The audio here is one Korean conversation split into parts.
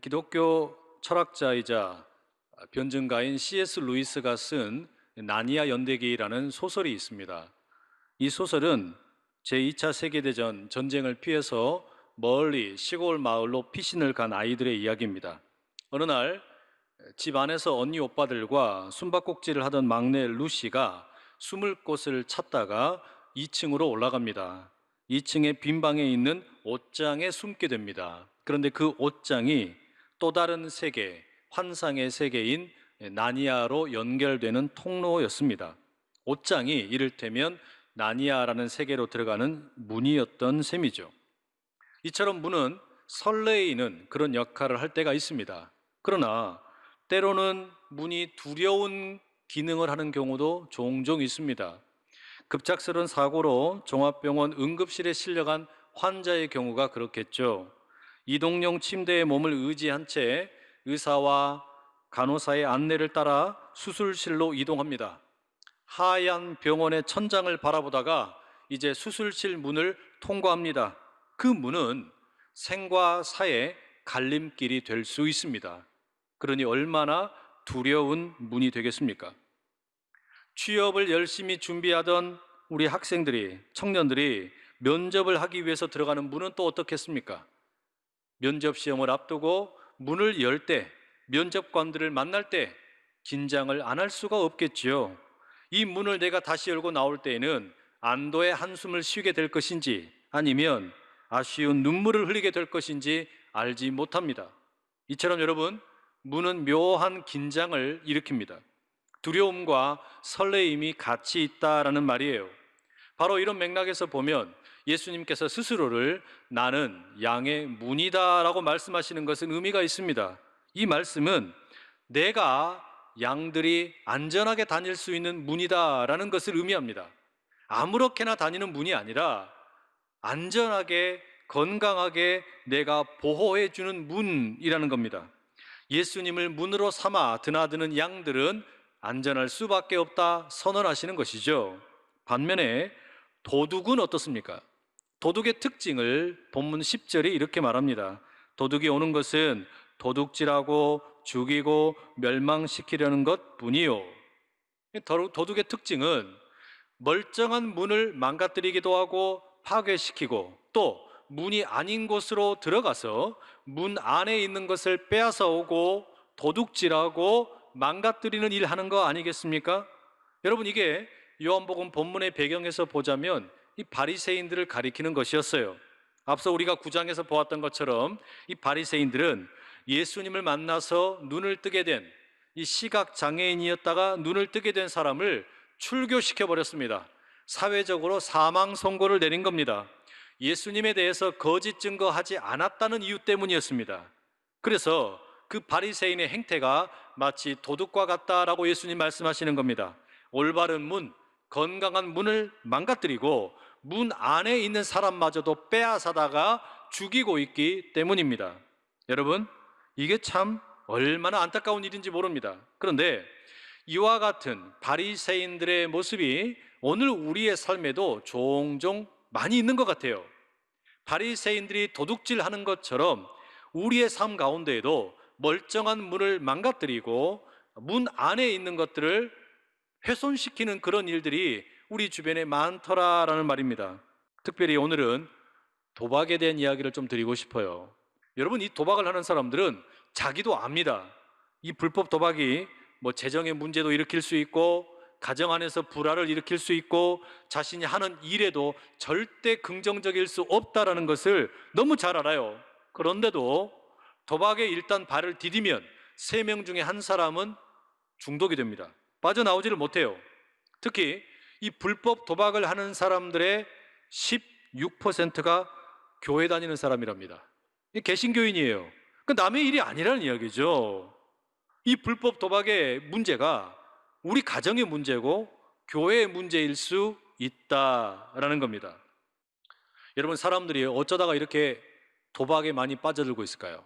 기독교 철학자이자 변증가인 C.S. 루이스가 쓴 나니아 연대기라는 소설이 있습니다. 이 소설은 제2차 세계대전 전쟁을 피해서 멀리 시골 마을로 피신을 간 아이들의 이야기입니다. 어느 날 집 안에서 언니 오빠들과 숨바꼭질을 하던 막내 루시가 숨을 곳을 찾다가 2층으로 올라갑니다. 2층의 빈 방에 있는 옷장에 숨게 됩니다. 그런데 그 옷장이 또 다른 세계, 환상의 세계인 나니아로 연결되는 통로였습니다. 옷장이 이를테면 나니아라는 세계로 들어가는 문이었던 셈이죠. 이처럼 문은 설레이는 그런 역할을 할 때가 있습니다. 그러나 때로는 문이 두려운 기능을 하는 경우도 종종 있습니다. 급작스러운 사고로 종합병원 응급실에 실려간 환자의 경우가 그렇겠죠. 이동용 침대에 몸을 의지한 채 의사와 간호사의 안내를 따라 수술실로 이동합니다. 하얀 병원의 천장을 바라보다가 이제 수술실 문을 통과합니다. 그 문은 생과 사의 갈림길이 될 수 있습니다. 그러니 얼마나 두려운 문이 되겠습니까? 취업을 열심히 준비하던 우리 학생들이, 청년들이 면접을 하기 위해서 들어가는 문은 또 어떻겠습니까? 면접 시험을 앞두고 문을 열 때, 면접관들을 만날 때 긴장을 안 할 수가 없겠지요. 이 문을 내가 다시 열고 나올 때에는 안도의 한숨을 쉬게 될 것인지 아니면 아쉬운 눈물을 흘리게 될 것인지 알지 못합니다. 이처럼 여러분, 문은 묘한 긴장을 일으킵니다. 두려움과 설레임이 같이 있다라는 말이에요. 바로 이런 맥락에서 보면 예수님께서 스스로를 나는 양의 문이다 라고 말씀하시는 것은 의미가 있습니다. 이 말씀은 내가 양들이 안전하게 다닐 수 있는 문이다 라는 것을 의미합니다. 아무렇게나 다니는 문이 아니라 안전하게 건강하게 내가 보호해 주는 문이라는 겁니다. 예수님을 문으로 삼아 드나드는 양들은 안전할 수밖에 없다 선언하시는 것이죠. 반면에 도둑은 어떻습니까? 도둑의 특징을 본문 10절이 이렇게 말합니다. 도둑이 오는 것은 도둑질하고 죽이고 멸망시키려는 것뿐이요. 도둑의 특징은 멀쩡한 문을 망가뜨리기도 하고 파괴시키고 또 문이 아닌 곳으로 들어가서 문 안에 있는 것을 빼앗아 오고 도둑질하고 망가뜨리는 일 하는 거 아니겠습니까? 여러분, 이게 요한복음 본문의 배경에서 보자면 이 바리새인들을 가리키는 것이었어요. 앞서 우리가 9장에서 보았던 것처럼 이 바리새인들은 예수님을 만나서 눈을 뜨게 된 이 시각 장애인이었다가 눈을 뜨게 된 사람을 출교시켜 버렸습니다. 사회적으로 사망 선고를 내린 겁니다. 예수님에 대해서 거짓 증거하지 않았다는 이유 때문이었습니다. 그래서 그 바리새인의 행태가 마치 도둑과 같다라고 예수님 말씀하시는 겁니다. 올바른 문, 건강한 문을 망가뜨리고 문 안에 있는 사람마저도 빼앗아다가 죽이고 있기 때문입니다. 여러분, 이게 참 얼마나 안타까운 일인지 모릅니다. 그런데 이와 같은 바리새인들의 모습이 오늘 우리의 삶에도 종종 많이 있는 것 같아요. 바리새인들이 도둑질하는 것처럼 우리의 삶 가운데에도 멀쩡한 문을 망가뜨리고 문 안에 있는 것들을 훼손시키는 그런 일들이 우리 주변에 많더라라는 말입니다. 특별히 오늘은 도박에 대한 이야기를 좀 드리고 싶어요. 여러분, 이 도박을 하는 사람들은 자기도 압니다. 이 불법 도박이 재정의 문제도 일으킬 수 있고 가정 안에서 불화를 일으킬 수 있고 자신이 하는 일에도 절대 긍정적일 수 없다라는 것을 너무 잘 알아요. 그런데도 도박에 일단 발을 디디면 3명 중에 한 사람은 중독이 됩니다. 빠져나오지를 못해요. 특히 이 불법 도박을 하는 사람들의 16%가 교회 다니는 사람이랍니다. 이 개신교인이에요. 그 남의 일이 아니라는 이야기죠. 이 불법 도박의 문제가 우리 가정의 문제고 교회의 문제일 수 있다라는 겁니다. 여러분, 사람들이 어쩌다가 이렇게 도박에 많이 빠져들고 있을까요?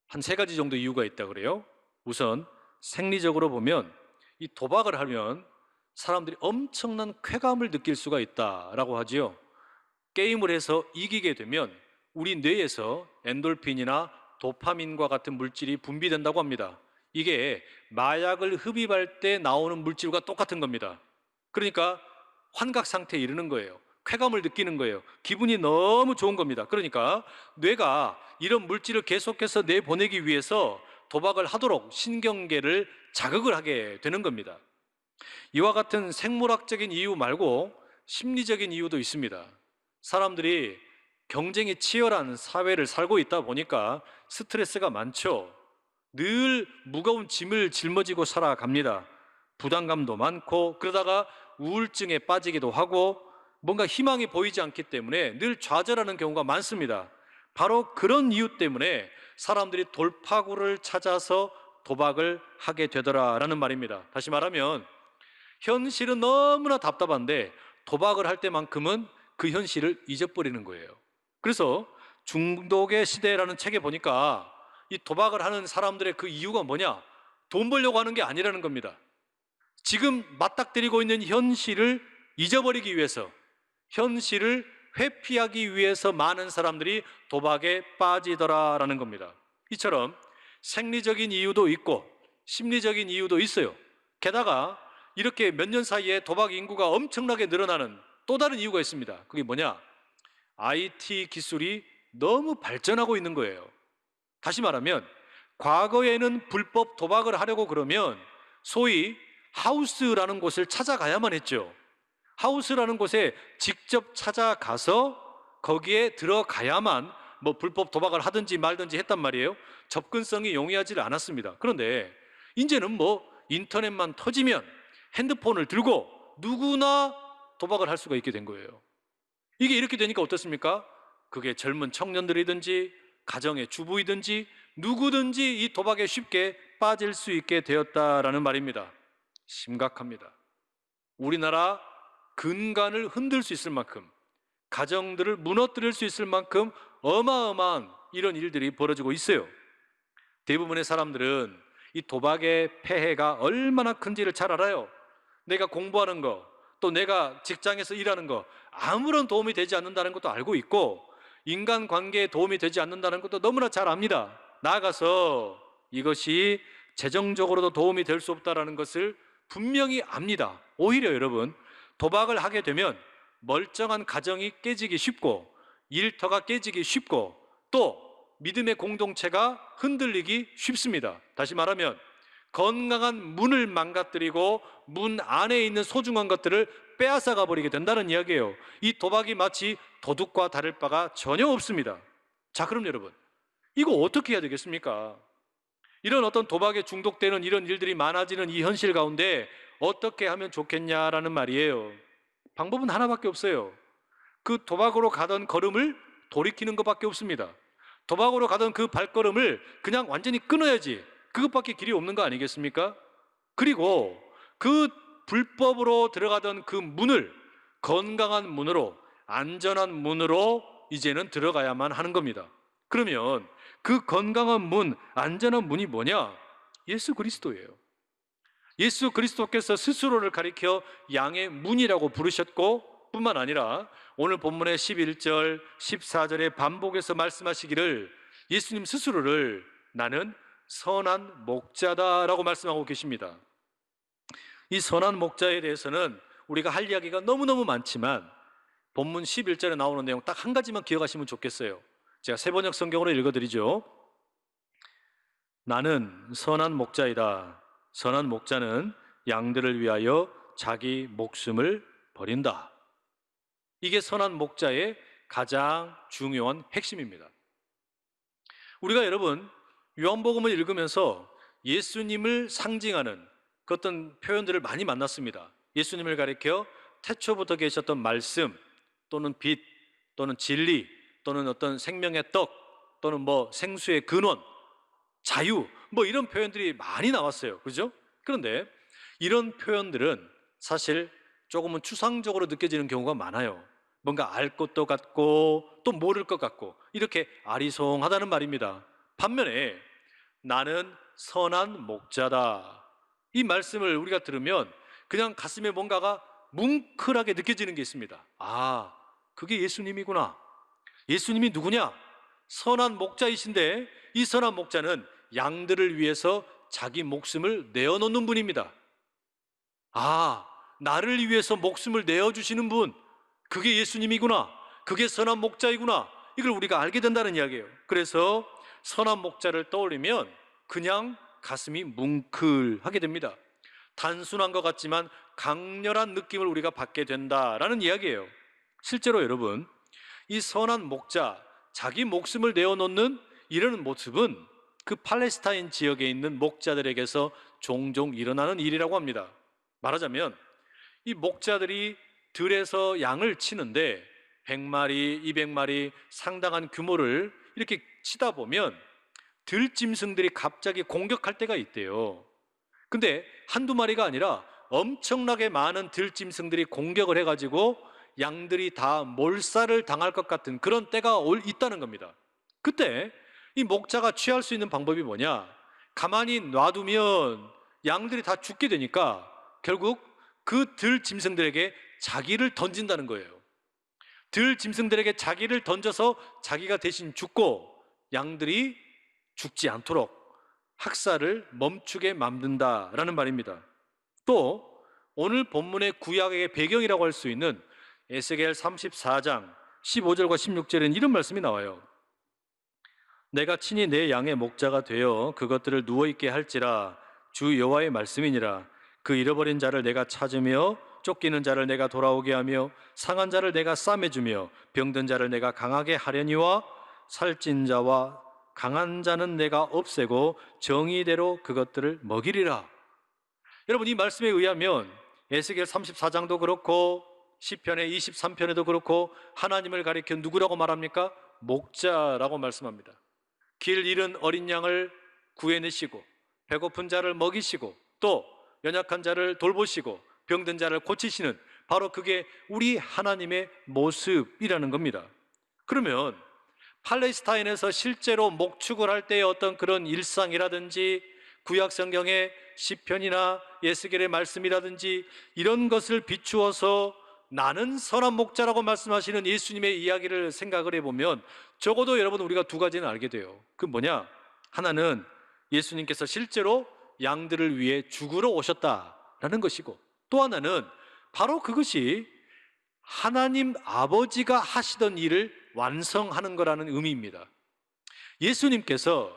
한 3가지 정도 이유가 있다 그래요. 우선 생리적으로 보면 이 도박을 하면 사람들이 엄청난 쾌감을 느낄 수가 있다라고 하지요. 게임을 해서 이기게 되면 우리 뇌에서 엔돌핀이나 도파민과 같은 물질이 분비된다고 합니다. 이게 마약을 흡입할 때 나오는 물질과 똑같은 겁니다. 그러니까 환각 상태에 이르는 거예요. 쾌감을 느끼는 거예요. 기분이 너무 좋은 겁니다. 그러니까 뇌가 이런 물질을 계속해서 내보내기 위해서 도박을 하도록 신경계를 자극을 하게 되는 겁니다. 이와 같은 생물학적인 이유 말고 심리적인 이유도 있습니다. 사람들이 경쟁이 치열한 사회를 살고 있다 보니까 스트레스가 많죠. 늘 무거운 짐을 짊어지고 살아갑니다. 부담감도 많고 그러다가 우울증에 빠지기도 하고 뭔가 희망이 보이지 않기 때문에 늘 좌절하는 경우가 많습니다. 바로 그런 이유 때문에 사람들이 돌파구를 찾아서 도박을 하게 되더라라는 말입니다. 다시 말하면 현실은 너무나 답답한데 도박을 할 때만큼은 그 현실을 잊어버리는 거예요. 그래서 중독의 시대라는 책에 보니까 이 도박을 하는 사람들의 그 이유가 뭐냐? 돈 벌려고 하는 게 아니라는 겁니다. 지금 맞닥뜨리고 있는 현실을 잊어버리기 위해서, 현실을 회피하기 위해서 많은 사람들이 도박에 빠지더라라는 겁니다. 이처럼 생리적인 이유도 있고 심리적인 이유도 있어요. 게다가 이렇게 몇 년 사이에 도박 인구가 엄청나게 늘어나는 또 다른 이유가 있습니다. 그게 뭐냐? IT 기술이 너무 발전하고 있는 거예요. 다시 말하면 과거에는 불법 도박을 하려고 그러면 소위 하우스라는 곳을 찾아가야만 했죠. 하우스라는 곳에 직접 찾아가서 거기에 들어가야만 뭐 불법 도박을 하든지 말든지 했단 말이에요. 접근성이 용이하지 않았습니다. 그런데 이제는 뭐 인터넷만 터지면 핸드폰을 들고 누구나 도박을 할 수가 있게 된 거예요. 이게 이렇게 되니까 어떻습니까? 그게 젊은 청년들이든지 가정의 주부이든지 누구든지 이 도박에 쉽게 빠질 수 있게 되었다라는 말입니다. 심각합니다. 우리나라 근간을 흔들 수 있을 만큼, 가정들을 무너뜨릴 수 있을 만큼 어마어마한 이런 일들이 벌어지고 있어요. 대부분의 사람들은 이 도박의 폐해가 얼마나 큰지를 잘 알아요. 내가 공부하는 거, 또 내가 직장에서 일하는 거 아무런 도움이 되지 않는다는 것도 알고 있고 인간관계에 도움이 되지 않는다는 것도 너무나 잘 압니다. 나아가서 이것이 재정적으로도 도움이 될 수 없다는 것을 분명히 압니다. 오히려 여러분, 도박을 하게 되면 멀쩡한 가정이 깨지기 쉽고 일터가 깨지기 쉽고 또 믿음의 공동체가 흔들리기 쉽습니다. 다시 말하면 건강한 문을 망가뜨리고 문 안에 있는 소중한 것들을 빼앗아가 버리게 된다는 이야기예요. 이 도박이 마치 도둑과 다를 바가 전혀 없습니다. 자, 그럼 여러분, 이거 어떻게 해야 되겠습니까? 이런 어떤 도박에 중독되는 이런 일들이 많아지는 이 현실 가운데 어떻게 하면 좋겠냐라는 말이에요. 방법은 하나밖에 없어요. 그 도박으로 가던 걸음을 돌이키는 것밖에 없습니다. 도박으로 가던 그 발걸음을 그냥 완전히 끊어야지. 그것밖에 길이 없는 거 아니겠습니까? 그리고 그 불법으로 들어가던 그 문을 건강한 문으로, 안전한 문으로 이제는 들어가야만 하는 겁니다. 그러면 그 건강한 문, 안전한 문이 뭐냐? 예수 그리스도예요. 예수 그리스도께서 스스로를 가리켜 양의 문이라고 부르셨고 뿐만 아니라 오늘 본문의 11절, 14절에 반복해서 말씀하시기를 예수님 스스로를 나는 선한 목자다라고 말씀하고 계십니다. 이 선한 목자에 대해서는 우리가 할 이야기가 너무너무 많지만 본문 11절에 나오는 내용 딱 한 가지만 기억하시면 좋겠어요. 제가 세번역 성경으로 읽어드리죠. 나는 선한 목자이다. 선한 목자는 양들을 위하여 자기 목숨을 버린다. 이게 선한 목자의 가장 중요한 핵심입니다. 우리가 여러분 요한복음을 읽으면서 예수님을 상징하는 그 어떤 표현들을 많이 만났습니다. 예수님을 가리켜 태초부터 계셨던 말씀 또는 빛 또는 진리 또는 어떤 생명의 떡 또는 뭐 생수의 근원, 자유 뭐 이런 표현들이 많이 나왔어요. 그죠? 그런데 이런 표현들은 사실 조금은 추상적으로 느껴지는 경우가 많아요. 뭔가 알 것도 같고 또 모를 것 같고 이렇게 아리송하다는 말입니다. 반면에 나는 선한 목자다. 이 말씀을 우리가 들으면 그냥 가슴에 뭔가가 뭉클하게 느껴지는 게 있습니다. 아, 그게 예수님이구나. 예수님이 누구냐? 선한 목자이신데 이 선한 목자는 양들을 위해서 자기 목숨을 내어놓는 분입니다. 아, 나를 위해서 목숨을 내어주시는 분, 그게 예수님이구나. 그게 선한 목자이구나. 이걸 우리가 알게 된다는 이야기예요. 그래서 선한 목자를 떠올리면 그냥 가슴이 뭉클하게 됩니다. 단순한 것 같지만 강렬한 느낌을 우리가 받게 된다라는 이야기예요. 실제로 여러분, 이 선한 목자, 자기 목숨을 내어놓는 이런 모습은 그 팔레스타인 지역에 있는 목자들에게서 종종 일어나는 일이라고 합니다. 말하자면 이 목자들이 들에서 양을 치는데 100마리, 200마리 상당한 규모를 이렇게 치다 보면 들짐승들이 갑자기 공격할 때가 있대요. 근데 한두 마리가 아니라 엄청나게 많은 들짐승들이 공격을 해가지고 양들이 다 몰살을 당할 것 같은 그런 때가 있다는 겁니다. 그때 이 목자가 취할 수 있는 방법이 뭐냐? 가만히 놔두면 양들이 다 죽게 되니까 결국 그 들짐승들에게 자기를 던진다는 거예요. 들짐승들에게 자기를 던져서 자기가 대신 죽고 양들이 죽지 않도록 학살을 멈추게 만든다라는 말입니다. 또 오늘 본문의 구약의 배경이라고 할 수 있는 에스겔 34장 15절과 16절에는 이런 말씀이 나와요. 내가 친히 내 양의 목자가 되어 그것들을 누워있게 할지라 주 여호와의 말씀이니라. 그 잃어버린 자를 내가 찾으며 쫓기는 자를 내가 돌아오게 하며 상한 자를 내가 싸매주며 병든 자를 내가 강하게 하려니와 살찐 자와 강한 자는 내가 없애고 정의대로 그것들을 먹이리라. 여러분, 이 말씀에 의하면 에스겔 34장도 그렇고 시편의 23편에도 그렇고 하나님을 가리켜 누구라고 말합니까? 목자라고 말씀합니다. 길 잃은 어린 양을 구해내시고 배고픈 자를 먹이시고 또 연약한 자를 돌보시고 병든 자를 고치시는 바로 그게 우리 하나님의 모습이라는 겁니다. 그러면 팔레스타인에서 실제로 목축을 할 때의 어떤 그런 일상이라든지 구약 성경의 시편이나 에스겔의 말씀이라든지 이런 것을 비추어서 나는 선한 목자라고 말씀하시는 예수님의 이야기를 생각을 해보면 적어도 여러분 우리가 두 가지는 알게 돼요. 그 뭐냐? 하나는 예수님께서 실제로 양들을 위해 죽으러 오셨다라는 것이고, 또 하나는 바로 그것이 하나님 아버지가 하시던 일을 완성하는 거라는 의미입니다. 예수님께서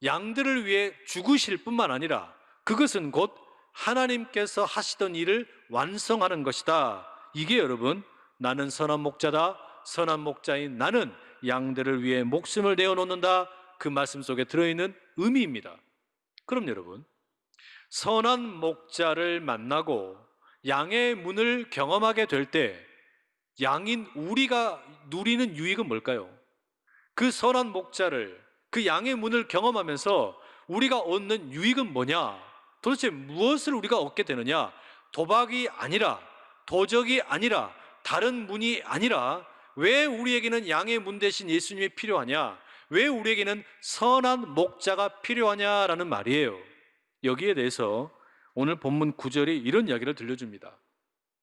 양들을 위해 죽으실 뿐만 아니라 그것은 곧 하나님께서 하시던 일을 완성하는 것이다. 이게 여러분, 나는 선한 목자다, 선한 목자인 나는 양들을 위해 목숨을 내어놓는다, 그 말씀 속에 들어있는 의미입니다. 그럼 여러분, 선한 목자를 만나고 양의 문을 경험하게 될 때 양인 우리가 누리는 유익은 뭘까요? 그 선한 목자를, 그 양의 문을 경험하면서 우리가 얻는 유익은 뭐냐? 도대체 무엇을 우리가 얻게 되느냐? 도박이 아니라, 도적이 아니라, 다른 문이 아니라 왜 우리에게는 양의 문 대신 예수님이 필요하냐? 왜 우리에게는 선한 목자가 필요하냐라는 말이에요. 여기에 대해서 오늘 본문 9절이 이런 이야기를 들려줍니다.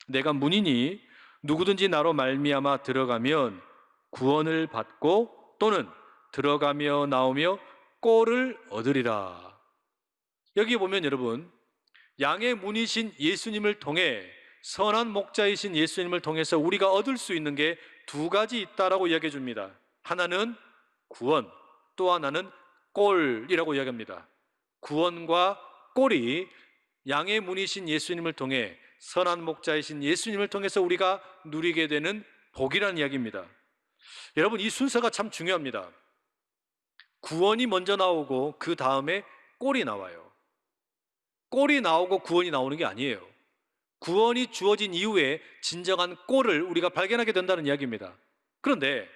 내가 문이니 누구든지 나로 말미암아 들어가면 구원을 받고 또는 들어가며 나오며 꼴을 얻으리라. 여기 보면 여러분, 양의 문이신 예수님을 통해, 선한 목자이신 예수님을 통해서 우리가 얻을 수 있는 게 두 가지 있다라고 이야기해 줍니다. 하나는 구원, 또 하나는 꼴이라고 이야기합니다. 구원과 꼴이 양의 문이신 예수님을 통해, 선한 목자이신 예수님을 통해서 우리가 누리게 되는 복이라는 이야기입니다. 여러분, 이 순서가 참 중요합니다. 구원이 먼저 나오고 그 다음에 꼴이 나와요. 꼴이 나오고 구원이 나오는 게 아니에요. 구원이 주어진 이후에 진정한 꼴을 우리가 발견하게 된다는 이야기입니다. 그런데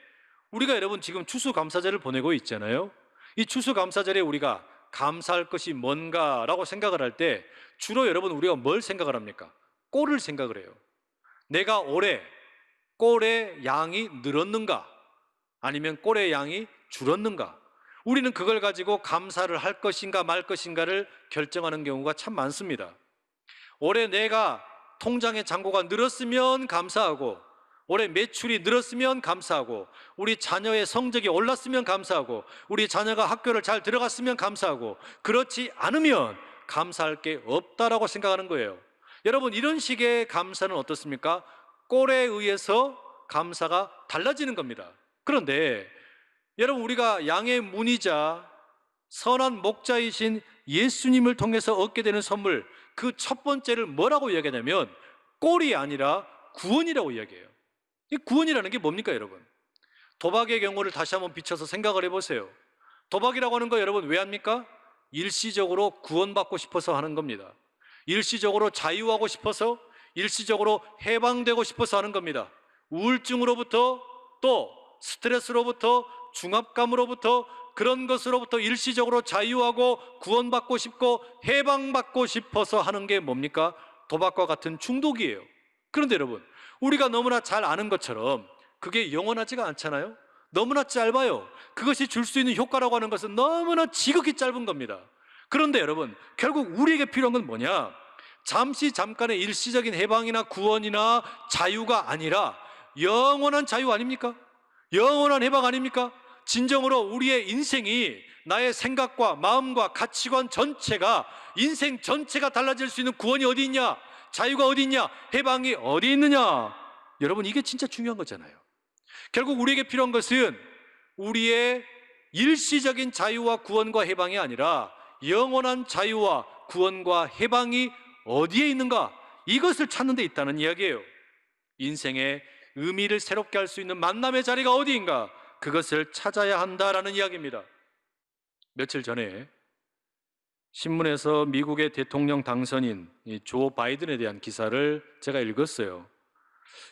우리가 여러분 지금 추수감사절을 보내고 있잖아요. 이 추수감사절에 우리가 감사할 것이 뭔가라고 생각을 할 때 주로 여러분 우리가 뭘 생각을 합니까? 꼴을 생각을 해요. 내가 올해 꼴의 양이 늘었는가? 아니면 꼴의 양이 줄었는가? 우리는 그걸 가지고 감사를 할 것인가 말 것인가를 결정하는 경우가 참 많습니다. 올해 내가 통장의 잔고가 늘었으면 감사하고 올해 매출이 늘었으면 감사하고, 우리 자녀의 성적이 올랐으면 감사하고, 우리 자녀가 학교를 잘 들어갔으면 감사하고, 그렇지 않으면 감사할 게 없다라고 생각하는 거예요. 여러분, 이런 식의 감사는 어떻습니까? 꼴에 의해서 감사가 달라지는 겁니다. 그런데 여러분, 우리가 양의 문이자 선한 목자이신 예수님을 통해서 얻게 되는 선물, 그 첫 번째를 뭐라고 이야기하냐면 꼴이 아니라 구원이라고 이야기해요. 이 구원이라는 게 뭡니까, 여러분? 도박의 경우를 다시 한번 비춰서 생각을 해보세요. 도박이라고 하는 거 여러분 왜 합니까? 일시적으로 구원받고 싶어서 하는 겁니다. 일시적으로 자유하고 싶어서, 일시적으로 해방되고 싶어서 하는 겁니다. 우울증으로부터, 또 스트레스로부터, 중압감으로부터, 그런 것으로부터 일시적으로 자유하고 구원받고 싶고 해방받고 싶어서 하는 게 뭡니까? 도박과 같은 중독이에요. 그런데 여러분, 우리가 너무나 잘 아는 것처럼 그게 영원하지가 않잖아요. 너무나 짧아요. 그것이 줄 수 있는 효과라고 하는 것은 너무나 지극히 짧은 겁니다. 그런데 여러분, 결국 우리에게 필요한 건 뭐냐? 잠시 잠깐의 일시적인 해방이나 구원이나 자유가 아니라 영원한 자유 아닙니까? 영원한 해방 아닙니까? 진정으로 우리의 인생이, 나의 생각과 마음과 가치관 전체가, 인생 전체가 달라질 수 있는 구원이 어디 있냐? 자유가 어디 있냐? 해방이 어디 있느냐? 여러분, 이게 진짜 중요한 거잖아요. 결국 우리에게 필요한 것은 우리의 일시적인 자유와 구원과 해방이 아니라 영원한 자유와 구원과 해방이 어디에 있는가? 이것을 찾는 데 있다는 이야기예요. 인생의 의미를 새롭게 할 수 있는 만남의 자리가 어디인가? 그것을 찾아야 한다라는 이야기입니다. 며칠 전에 신문에서 미국의 대통령 당선인 조 바이든에 대한 기사를 제가 읽었어요.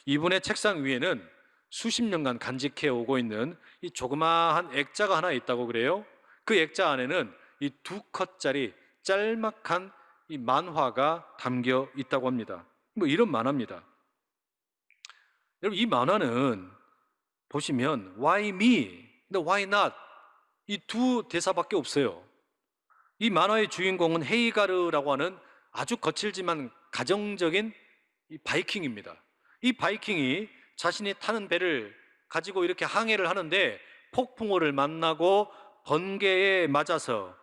이분의 책상 위에는 수십 년간 간직해 오고 있는 이 조그마한 액자가 하나 있다고 그래요. 그 액자 안에는 이 2컷짜리 짤막한 이 만화가 담겨 있다고 합니다. 뭐 이런 만화입니다. 여러분, 이 만화는 보시면 Why me? 근데 Why not? 이 두 대사밖에 없어요. 이 만화의 주인공은 헤이가르라고 하는 아주 거칠지만 가정적인 이 바이킹입니다. 이 바이킹이 자신이 타는 배를 가지고 이렇게 항해를 하는데 폭풍우를 만나고 번개에 맞아서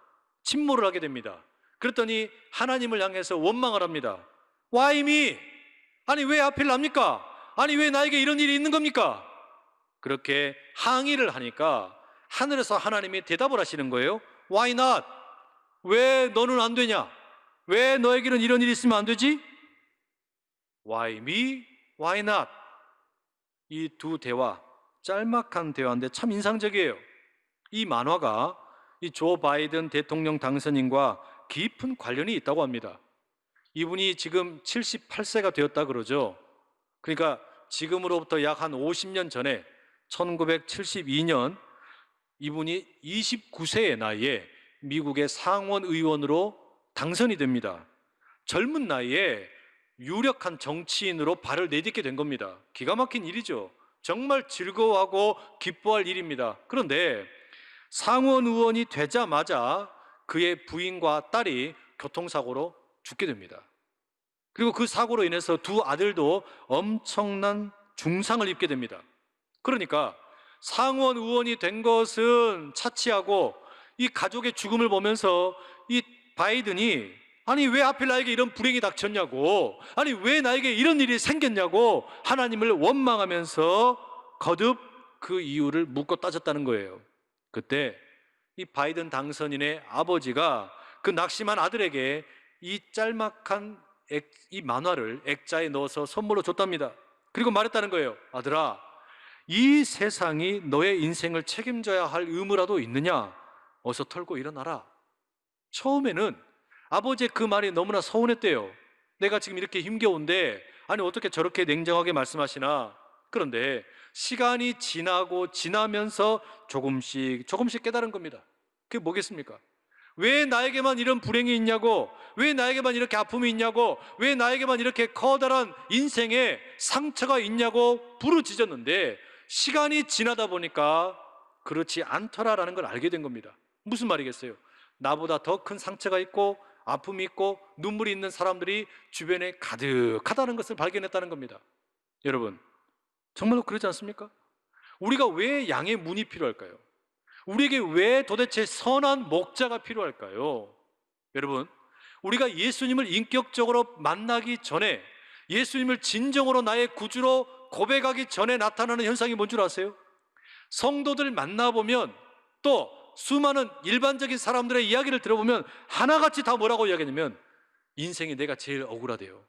침몰을 하게 됩니다. 그랬더니 하나님을 향해서 원망을 합니다. Why me? 아니 왜 하필 납니까? 아니 왜 나에게 이런 일이 있는 겁니까? 그렇게 항의를 하니까 하늘에서 하나님이 대답을 하시는 거예요. Why not? 왜 너는 안 되냐? 왜 너에게는 이런 일이 있으면 안 되지? Why me? Why not? 이 두 대화, 짤막한 대화인데 참 인상적이에요. 이 만화가 이 조 바이든 대통령 당선인과 깊은 관련이 있다고 합니다. 이분이 지금 78세가 되었다 그러죠. 그러니까 지금으로부터 약 한 50년 전에 1972년 이분이 29세의 나이에 미국의 상원 의원으로 당선이 됩니다. 젊은 나이에 유력한 정치인으로 발을 내딛게 된 겁니다. 기가 막힌 일이죠. 정말 즐거워하고 기뻐할 일입니다. 그런데 상원 의원이 되자마자 그의 부인과 딸이 교통사고로 죽게 됩니다. 그리고 그 사고로 인해서 두 아들도 엄청난 중상을 입게 됩니다. 그러니까 상원 의원이 된 것은 차치하고 이 가족의 죽음을 보면서 이 바이든이 아니 왜 하필 나에게 이런 불행이 닥쳤냐고, 아니 왜 나에게 이런 일이 생겼냐고 하나님을 원망하면서 거듭 그 이유를 묻고 따졌다는 거예요. 그때 이 바이든 당선인의 아버지가 그 낙심한 아들에게 이 짤막한 이 만화를 액자에 넣어서 선물로 줬답니다. 그리고 말했다는 거예요. 아들아, 이 세상이 너의 인생을 책임져야 할 의무라도 있느냐? 어서 털고 일어나라. 처음에는 아버지의 그 말이 너무나 서운했대요. 내가 지금 이렇게 힘겨운데 아니 어떻게 저렇게 냉정하게 말씀하시나? 그런데 시간이 지나고 지나면서 조금씩 깨달은 겁니다. 그게 뭐겠습니까? 왜 나에게만 이런 불행이 있냐고, 왜 나에게만 이렇게 아픔이 있냐고, 왜 나에게만 이렇게 커다란 인생에 상처가 있냐고 부르짖었는데 시간이 지나다 보니까 그렇지 않더라라는 걸 알게 된 겁니다. 무슨 말이겠어요? 나보다 더 큰 상처가 있고 아픔이 있고 눈물이 있는 사람들이 주변에 가득하다는 것을 발견했다는 겁니다. 여러분, 정말로 그러지 않습니까? 우리가 왜 양의 문이 필요할까요? 우리에게 왜 도대체 선한 목자가 필요할까요? 여러분, 우리가 예수님을 인격적으로 만나기 전에, 예수님을 진정으로 나의 구주로 고백하기 전에 나타나는 현상이 뭔 줄 아세요? 성도들 만나보면, 또 수많은 일반적인 사람들의 이야기를 들어보면 하나같이 다 뭐라고 이야기하냐면, 인생이 내가 제일 억울하대요.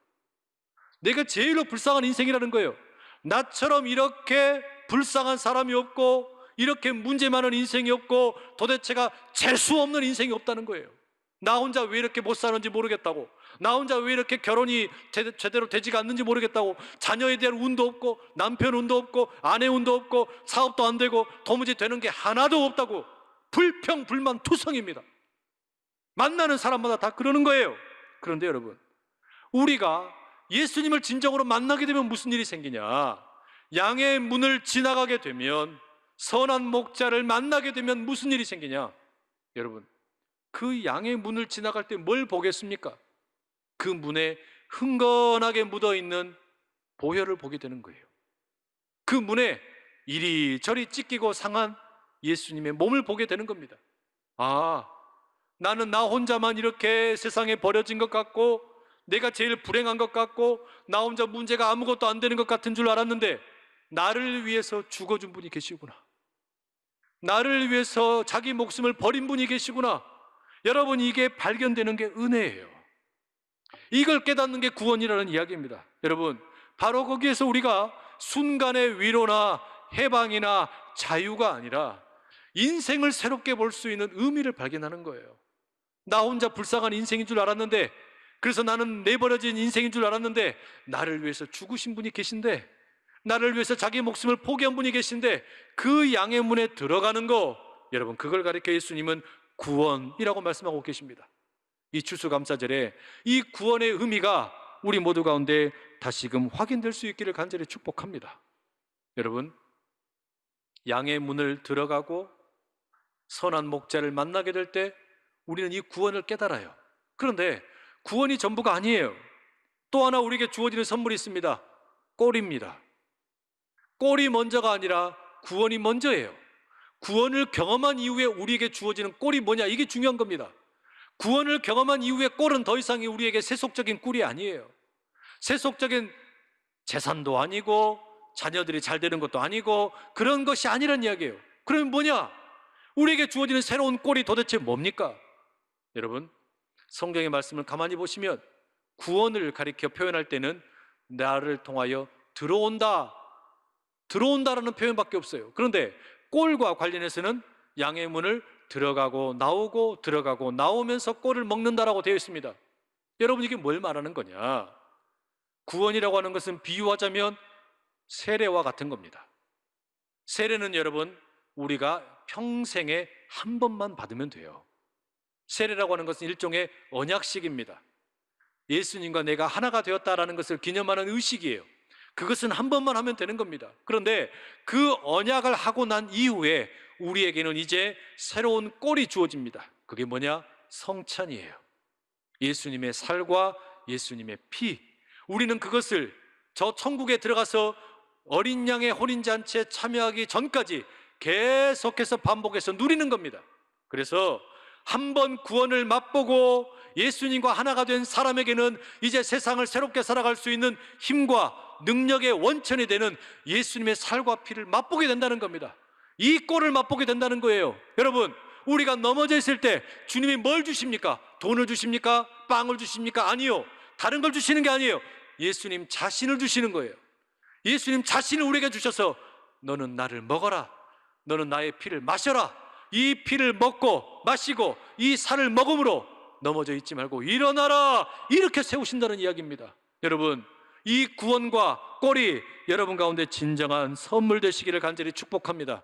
내가 제일로 불쌍한 인생이라는 거예요. 나처럼 이렇게 불쌍한 사람이 없고, 이렇게 문제 많은 인생이 없고, 도대체가 재수 없는 인생이 없다는 거예요. 나 혼자 왜 이렇게 못 사는지 모르겠다고, 나 혼자 왜 이렇게 결혼이 제대로 되지가 않는지 모르겠다고, 자녀에 대한 운도 없고, 남편 운도 없고, 아내 운도 없고, 사업도 안 되고, 도무지 되는 게 하나도 없다고 불평불만투성입니다. 만나는 사람마다 다 그러는 거예요. 그런데 여러분, 우리가 예수님을 진정으로 만나게 되면 무슨 일이 생기냐? 양의 문을 지나가게 되면, 선한 목자를 만나게 되면 무슨 일이 생기냐? 여러분, 그 양의 문을 지나갈 때 뭘 보겠습니까? 그 문에 흥건하게 묻어있는 보혈을 보게 되는 거예요. 그 문에 이리저리 찢기고 상한 예수님의 몸을 보게 되는 겁니다. 아, 나는 나 혼자만 이렇게 세상에 버려진 것 같고, 내가 제일 불행한 것 같고, 나 혼자 문제가 아무것도 안 되는 것 같은 줄 알았는데, 나를 위해서 죽어준 분이 계시구나. 나를 위해서 자기 목숨을 버린 분이 계시구나. 여러분, 이게 발견되는 게 은혜예요. 이걸 깨닫는 게 구원이라는 이야기입니다. 여러분, 바로 거기에서 우리가 순간의 위로나 해방이나 자유가 아니라 인생을 새롭게 볼 수 있는 의미를 발견하는 거예요. 나 혼자 불쌍한 인생인 줄 알았는데, 그래서 나는 내버려진 인생인 줄 알았는데, 나를 위해서 죽으신 분이 계신데, 나를 위해서 자기 목숨을 포기한 분이 계신데, 그 양의 문에 들어가는 거, 여러분, 그걸 가리켜 예수님은 구원이라고 말씀하고 계십니다. 이 추수감사절에 이 구원의 의미가 우리 모두 가운데 다시금 확인될 수 있기를 간절히 축복합니다. 여러분, 양의 문을 들어가고 선한 목자를 만나게 될 때 우리는 이 구원을 깨달아요. 그런데 구원이 전부가 아니에요. 또 하나 우리에게 주어지는 선물이 있습니다. 꼴입니다. 꼴이 먼저가 아니라 구원이 먼저예요. 구원을 경험한 이후에 우리에게 주어지는 꼴이 뭐냐, 이게 중요한 겁니다. 구원을 경험한 이후에 꼴은 더 이상 우리에게 세속적인 꿀이 아니에요. 세속적인 재산도 아니고 자녀들이 잘 되는 것도 아니고 그런 것이 아니란 이야기예요. 그러면 뭐냐? 우리에게 주어지는 새로운 꼴이 도대체 뭡니까? 여러분, 성경의 말씀을 가만히 보시면 구원을 가리켜 표현할 때는 나를 통하여 들어온다라는 표현밖에 없어요. 그런데 꼴과 관련해서는 양의 문을 들어가고 나오고 들어가고 나오면서 꼴을 먹는다라고 되어 있습니다. 여러분, 이게 뭘 말하는 거냐? 구원이라고 하는 것은 비유하자면 세례와 같은 겁니다. 세례는 여러분, 우리가 평생에 한 번만 받으면 돼요. 세례라고 하는 것은 일종의 언약식입니다. 예수님과 내가 하나가 되었다라는 것을 기념하는 의식이에요. 그것은 한 번만 하면 되는 겁니다. 그런데 그 언약을 하고 난 이후에 우리에게는 이제 새로운 꼴이 주어집니다. 그게 뭐냐? 성찬이에요. 예수님의 살과 예수님의 피. 우리는 그것을 저 천국에 들어가서 어린 양의 혼인잔치에 참여하기 전까지 계속해서 반복해서 누리는 겁니다. 그래서 한 번 구원을 맛보고 예수님과 하나가 된 사람에게는 이제 세상을 새롭게 살아갈 수 있는 힘과 능력의 원천이 되는 예수님의 살과 피를 맛보게 된다는 겁니다. 이 꼴을 맛보게 된다는 거예요. 여러분, 우리가 넘어져 있을 때 주님이 뭘 주십니까? 돈을 주십니까? 빵을 주십니까? 아니요. 다른 걸 주시는 게 아니에요. 예수님 자신을 주시는 거예요. 예수님 자신을 우리에게 주셔서 너는 나를 먹어라, 너는 나의 피를 마셔라. 이 피를 먹고 마시고 이 살을 먹음으로 넘어져 있지 말고 일어나라, 이렇게 세우신다는 이야기입니다. 여러분, 이 구원과 꼴이 여러분 가운데 진정한 선물 되시기를 간절히 축복합니다.